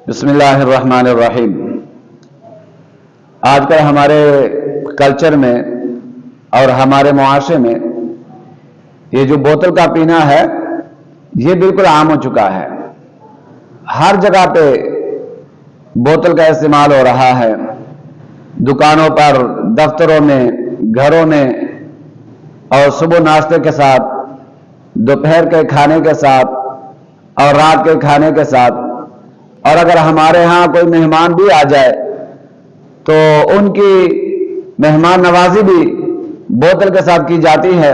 بسم اللہ الرحمن الرحیم۔ آج کل ہمارے کلچر میں اور ہمارے معاشرے میں یہ جو بوتل کا پینا ہے یہ بالکل عام ہو چکا ہے۔ ہر جگہ پہ بوتل کا استعمال ہو رہا ہے، دکانوں پر، دفتروں میں، گھروں میں، اور صبح ناشتے کے ساتھ، دوپہر کے کھانے کے ساتھ اور رات کے کھانے کے ساتھ، اور اگر ہمارے ہاں کوئی مہمان بھی آ جائے تو ان کی مہمان نوازی بھی بوتل کے ساتھ کی جاتی ہے۔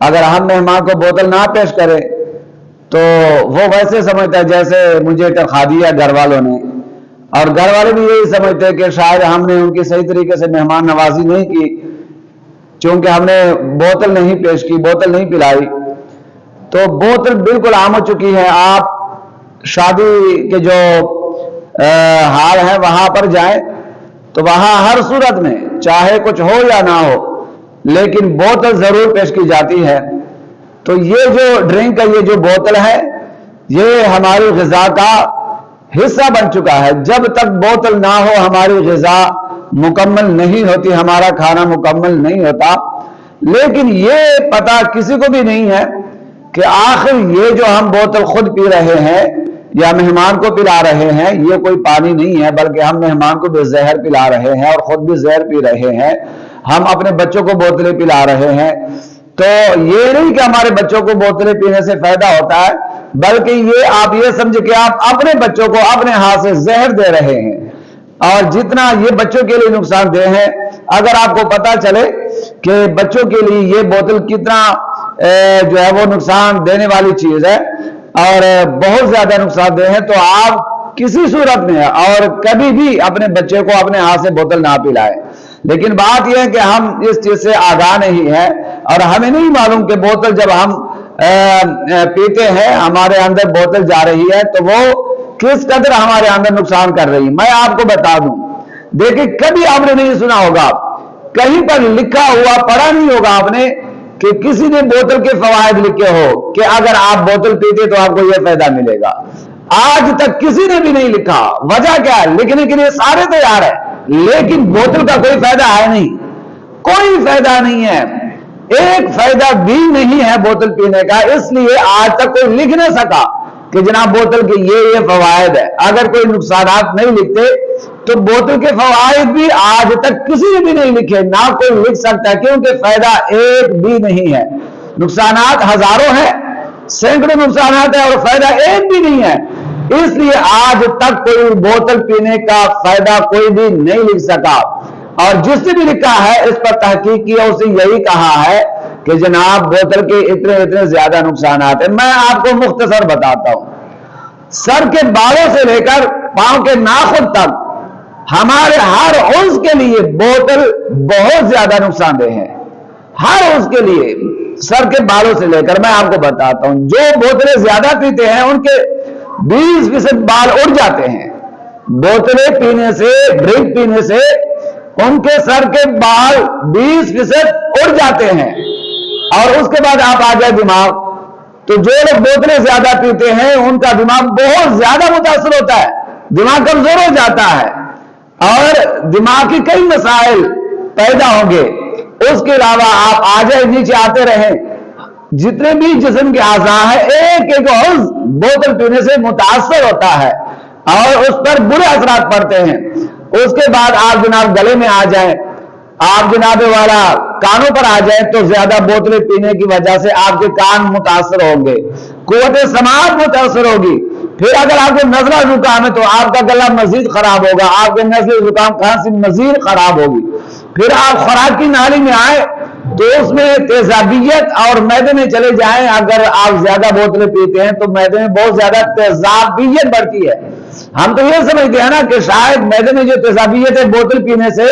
اگر ہم مہمان کو بوتل نہ پیش کریں تو وہ ویسے سمجھتا ہے جیسے مجھے ٹرخا دیا گھر والوں نے، اور گھر والے بھی یہی سمجھتے ہیں کہ شاید ہم نے ان کی صحیح طریقے سے مہمان نوازی نہیں کی، چونکہ ہم نے بوتل نہیں پیش کی، بوتل نہیں پلائی۔ تو بوتل بالکل عام ہو چکی ہے۔ آپ شادی کے جو حال ہے وہاں پر جائیں تو وہاں ہر صورت میں چاہے کچھ ہو یا نہ ہو لیکن بوتل ضرور پیش کی جاتی ہے۔ تو یہ جو ڈرنک کا یہ جو بوتل ہے یہ ہماری غذا کا حصہ بن چکا ہے۔ جب تک بوتل نہ ہو ہماری غذا مکمل نہیں ہوتی، ہمارا کھانا مکمل نہیں ہوتا۔ لیکن یہ پتہ کسی کو بھی نہیں ہے کہ آخر یہ جو ہم بوتل خود پی رہے ہیں یا مہمان کو پلا رہے ہیں یہ کوئی پانی نہیں ہے، بلکہ ہم مہمان کو بھی زہر پلا رہے ہیں اور خود بھی زہر پی رہے ہیں۔ ہم اپنے بچوں کو بوتلیں پلا رہے ہیں۔ تو یہ نہیں کہ ہمارے بچوں کو بوتلیں پینے سے فائدہ ہوتا ہے، بلکہ یہ آپ یہ سمجھے کہ آپ اپنے بچوں کو اپنے ہاتھ سے زہر دے رہے ہیں، اور جتنا یہ بچوں کے لیے نقصان دہ ہے، اگر آپ کو پتا چلے کہ بچوں کے لیے یہ بوتل کتنا جو ہے وہ نقصان دینے والی چیز ہے اور بہت زیادہ نقصان دہ ہے، تو آپ کسی صورت میں اور کبھی بھی اپنے بچے کو اپنے ہاتھ سے بوتل نہ پلائیں۔ لیکن بات یہ ہے کہ ہم اس چیز سے آگاہ نہیں ہے اور ہمیں نہیں معلوم کہ بوتل جب ہم پیتے ہیں ہمارے اندر بوتل جا رہی ہے تو وہ کس قدر ہمارے اندر نقصان کر رہی ہے۔ میں آپ کو بتا دوں، دیکھیں کبھی آپ نے نہیں سنا ہوگا، کہیں پر لکھا ہوا پڑھا نہیں ہوگا آپ نے کہ کسی نے بوتل کے فوائد لکھے ہو کہ اگر آپ بوتل پیتے تو آپ کو یہ فائدہ ملے گا۔ آج تک کسی نے بھی نہیں لکھا۔ وجہ کیا ہے؟ لکھنے کے لیے سارے تیار ہیں لیکن بوتل کا کوئی فائدہ ہے نہیں، کوئی فائدہ نہیں ہے، ایک فائدہ بھی نہیں ہے بوتل پینے کا۔ اس لیے آج تک کوئی لکھ نہیں سکا کہ جناب بوتل کے یہ فوائد ہے۔ اگر کوئی نقصانات نہیں لکھتے تو بوتل کے فوائد بھی آج تک کسی نے بھی نہیں لکھے، نہ کوئی لکھ سکتا، کیونکہ فائدہ ایک بھی نہیں ہے۔ نقصانات ہزاروں ہیں، سینکڑوں نقصانات ہیں اور فائدہ ایک بھی نہیں ہے۔ اس لیے آج تک کوئی بوتل پینے کا فائدہ کوئی بھی نہیں لکھ سکا، اور جس نے بھی لکھا ہے اس پر تحقیق کیا اسے یہی کہا ہے کہ جناب بوتل کے اتنے زیادہ نقصانات ہیں۔ میں آپ کو مختصر بتاتا ہوں۔ سر کے بالوں سے لے کر پاؤں کے ناخن تک ہمارے ہر عضو کے لیے بوتل بہت زیادہ نقصان دہ ہے، ہر عضو کے لیے، سر کے بالوں سے لے کر۔ میں آپ کو بتاتا ہوں، جو بوتلیں زیادہ پیتے ہیں ان کے 20% بال اڑ جاتے ہیں۔ بوتلیں پینے سے، ڈرنک پینے سے ان کے سر کے بال 20% اڑ جاتے ہیں۔ اور اس کے بعد آپ آ جائے دماغ، تو جو لوگ بوتلیں زیادہ پیتے ہیں ان کا دماغ بہت زیادہ متاثر ہوتا ہے، دماغ کمزور ہو جاتا ہے اور دماغ کی کئی مسائل پیدا ہوں گے۔ اس کے علاوہ آپ آ جائے نیچے آتے رہیں، جتنے بھی جسم کے اعضاء ہیں ایک ایک عضو بوتل پینے سے متاثر ہوتا ہے اور اس پر برے اثرات پڑتے ہیں۔ اس کے بعد آپ جناب گلے میں آ جائیں، آپ جناب والا کانوں پر آ جائیں تو زیادہ بوتلیں پینے کی وجہ سے آپ کے کان متاثر ہوں گے، قوت سماعت متاثر ہوگی۔ پھر اگر آپ کو نزلہ زکام ہے تو آپ کا گلا مزید خراب ہوگا، آپ کے نزلہ زکام کھانسی مزید خراب ہوگی۔ پھر آپ خوراک کی نالی میں آئے تو اس میں تیزابیت اور معدے میں چلے جائیں، اگر آپ زیادہ بوتلیں پیتے ہیں تو معدے میں بہت زیادہ تیزابیت بڑھتی ہے۔ ہم تو یہ سمجھتے ہیں نا کہ شاید معدے میں جو تیزابیت ہے بوتل پینے سے،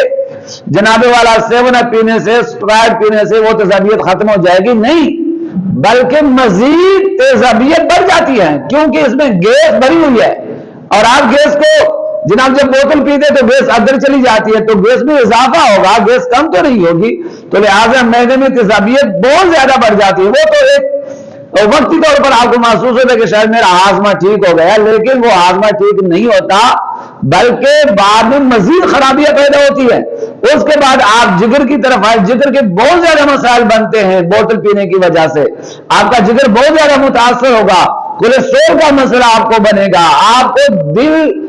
جناب والا 7 اپ پینے سے، اسپرائٹ پینے سے وہ تیزابیت ختم ہو جائے گی، نہیں، بلکہ مزید تیزابیت بڑھ جاتی ہے، کیونکہ اس میں گیس بھری ہوئی ہے۔ اور آپ گیس کو جناب جب بوتل پیتے تو گیس اندر چلی جاتی ہے، تو گیس میں اضافہ ہوگا، گیس کم تو نہیں ہوگی، تو لہٰذا معدے میں تیزابیت بہت زیادہ بڑھ جاتی ہے۔ وہ تو ایک तो वक्ती तौर पर आपको महसूस होता है कि शायद मेरा हाजमा ठीक हो गया, लेकिन वो हाजमा ठीक नहीं होता, बल्कि बाद में मजीद खराबियां पैदा होती है। उसके बाद आप जिगर की तरफ आए, जिगर के बहुत ज्यादा मसाइल बनते हैं बोतल पीने की वजह से। आपका जिगर बहुत ज्यादा मुतासर होगा, कोलेस्ट्रॉल का मसला आपको बनेगा, आपको दिल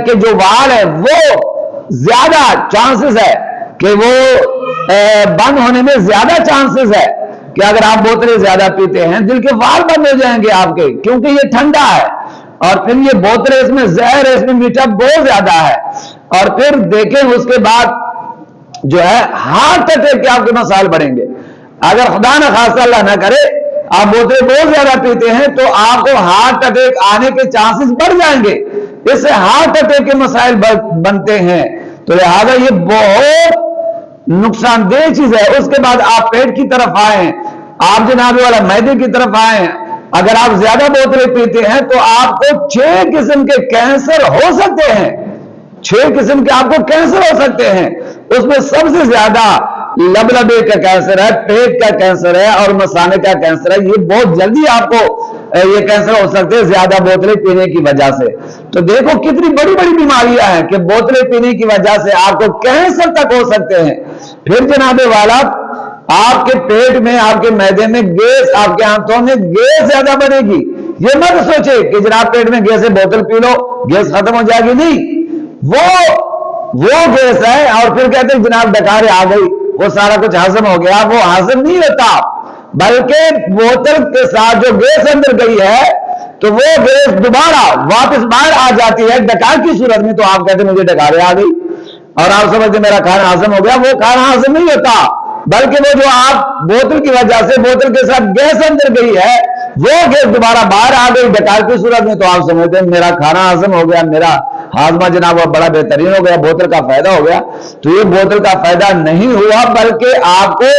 के जो वाल है वो ज्यादा चांसेस है कि वो बंद होने में ज्यादा चांसेस है कि अगर आप बोतलें ज्यादा पीते हैं दिल के वाल बंद हो जाएंगे आपके, क्योंकि ये ठंडा है और फिर ये बोतलें, इसमें जहर है, इसमें मीठा बहुत ज्यादा है। और फिर देखें उसके बाद जो है हार्ट अटैक के आपके मसाइल बढ़ेंगे। अगर खुदा न खासा अल्लाह ना करे आप बोतलें बहुत ज्यादा पीते हैं तो आपको हार्ट अटैक आने के चांसेस बढ़ जाएंगे, इससे हार्ट अटैक के मसाइल बनते हैं। तो लिहाजा ये बहुत नुकसानदेह चीज है। उसके बाद आप पेट की तरफ आए, आप जनाब वाला मैदे की तरफ आए, अगर आप ज्यादा बोतलें पीते हैं तो आपको 6 किस्म के कैंसर हो सकते हैं, 6 किस्म के आपको कैंसर हो सकते हैं। उसमें सबसे ज्यादा लबलबे का कैंसर है, पेट का कैंसर है और मसाने का कैंसर है। ये बहुत जल्दी आपको ये कैंसर हो सकते हैं ज्यादा बोतलें पीने की वजह से। तो देखो कितनी बड़ी बड़ी बीमारियां हैं कि बोतलें पीने की वजह से आपको कैंसर तक हो सकते हैं। फिर जनाबे वाला आपके पेट में, आपके मैदे में गैस, आपके आंतों में गैस ज्यादा बढ़ेगी। ये मत सोचे कि जनाब पेट में गैस है बोतल पी लो गैस खत्म हो जाएगी, नहीं, वो गैस है। और फिर कहते हैं जनाब डकार आ गई, वो सारा कुछ हजम हो गया, वो हजम नहीं होता, बल्कि बोतल के साथ जो गैस अंदर गई है तो वो गैस दोबारा वापस बाहर आ जाती है डकार की सूरत में। तो आप कहते हैं मुझे डकारें आ गई और आप समझते मेरा खाना हजम हो गया, वो खाना हजम नहीं होता, बल्कि वो जो आप बोतल की वजह से बोतल के साथ गैस अंदर गई है वो गैस दोबारा बाहर आ गई डकार की सूरत में। तो आप समझते हैं मेरा खाना हजम हो गया, मेरा हाजमा जनाब बड़ा बेहतरीन हो गया, बोतल का फायदा हो गया। तो ये बोतल का फायदा नहीं हुआ, बल्कि आपको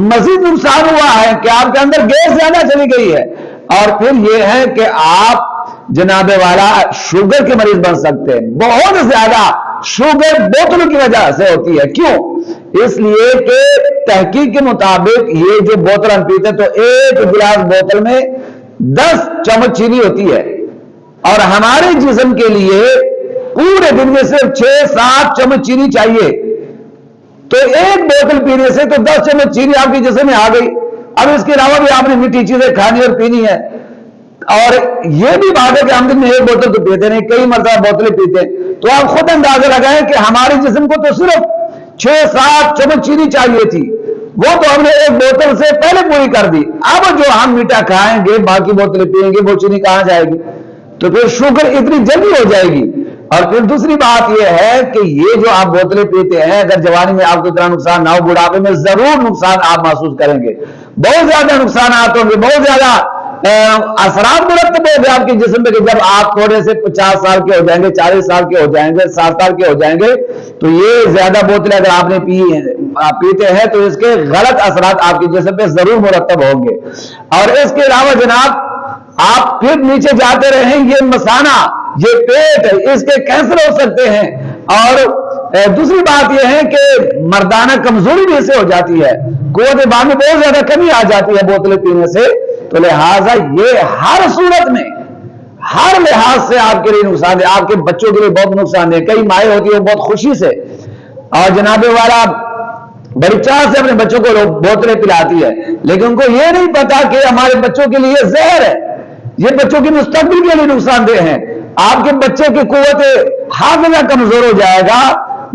मजीद नुकसान हुआ है कि आपके अंदर गैस ज्यादा चली गई है। और फिर ये है कि आप जनाबे वाला शुगर के मरीज बन सकते हैं। बहुत ज्यादा शुगर बोतलों की वजह से होती है। क्यों? इसलिए कि तहकीक के मुताबिक ये जो बोतल हम पीते हैं तो एक गिलास बोतल में 10 चम्मच चीनी होती है, और हमारे जिस्म के लिए पूरे दिन में सिर्फ 6-7 चम्मच चीनी चाहिए। तो एक बोतल पीने से तो 10 चम्मच चीनी आपके जिस्म में आ गई। अब इसके अलावा भी आपने मीठी चीजें खानी और पीनी है। और यह भी बात है कि हम दिन में एक बोतल तो पीते नहीं, कई मरतबा बोतलें पीते। तो आप खुद अंदाजा लगाएं कि हमारे जिस्म को तो सिर्फ 6-7 चम्मच चीनी चाहिए थी, वो तो हमने एक बोतल से पहले पूरी कर दी। अब जो हम मीठा खाएंगे, बाकी बोतलें पिएंगे, वो चीनी कहां जाएगी? तो फिर शुगर इतनी जल्दी हो जाएगी। और फिर दूसरी बात यह है कि ये जो आप बोतलें पीते हैं, अगर जवानी में आपको इतना नुकसान ना हो, बुढ़ापे में जरूर नुकसान आप महसूस करेंगे, बहुत ज्यादा नुकसान होंगे, बहुत ज्यादा असरात मुरतब होंगे आपके जिस्म पे। जब आप थोड़े से 50 साल के हो जाएंगे, 40 साल के हो जाएंगे, 60 साल के हो जाएंगे, तो ये ज्यादा बोतलें अगर आपने पीते हैं तो इसके गलत असरात आपके जिस्म पे जरूर मुरतब होंगे। और इसके अलावा जनाब आप फिर नीचे जाते रहे, ये मसाना, ये पेट, इसके कैंसर हो सकते हैं। और दूसरी बात यह है कि मर्दाना कमजोरी भी इससे हो जाती है, कुव्वत बानी बहुत ज्यादा कमी आ जाती है बोतलें पीने से। तो लिहाजा ये हर सूरत में, हर लिहाज से आपके लिए नुकसान है, आपके बच्चों के लिए बहुत नुकसान है। कई माएँ होती है बहुत खुशी से और जनाबे वाला बड़ी चाह से अपने बच्चों को बोतलें पिलाती है, लेकिन उनको ये नहीं पता कि हमारे बच्चों के लिए जहर है, ये बच्चों की मुस्तकबिल के लिए नुकसानदेह है। आपके बच्चे की कुव्वत हाफिजा कमजोर हो जाएगा,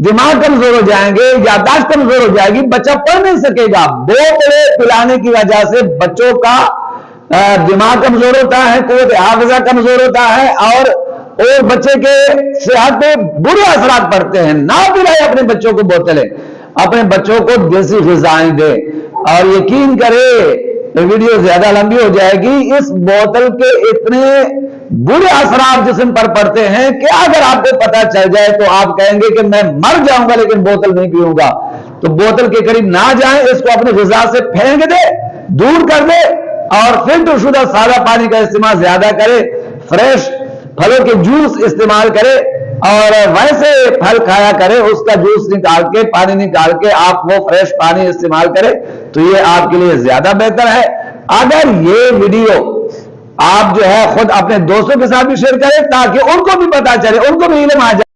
दिमाग कमजोर हो जाएंगे, याददाश्त कमजोर हो जाएगी, बच्चा पढ़ नहीं सकेगा। बोतलें पिलाने की वजह से बच्चों का दिमाग कमजोर होता है, कुव्वत हाफिजा कमजोर होता है और बच्चे के सेहत पे बुरे असरात पड़ते हैं। ना पिलाए अपने बच्चों को बोतलें, अपने बच्चों को देसी ग़िज़ाएं दे। और यकीन करे वीडियो ज्यादा लंबी हो जाएगी, इस बोतल के इतने बुरे असरात जिस्म पर पड़ते हैं कि अगर आपको पता चल जाए तो आप कहेंगे कि मैं मर जाऊंगा लेकिन बोतल नहीं पीऊंगा। तो बोतल के करीब ना जाए, इसको अपने ग़िज़ा से फेंक दे, दूर कर दे और फिल्टर शुदा सादा पानी का इस्तेमाल ज्यादा करे, फ्रेश फलों के जूस इस्तेमाल करे और वैसे फल खाया करे, उसका जूस निकाल के, पानी निकाल के आप वो फ्रेश पानी इस्तेमाल करें, तो ये आपके लिए ज्यादा बेहतर है। اگر یہ ویڈیو آپ جو ہے خود اپنے دوستوں کے ساتھ بھی شیئر کریں تاکہ ان کو بھی پتا چلے، ان کو بھی علم آ جائے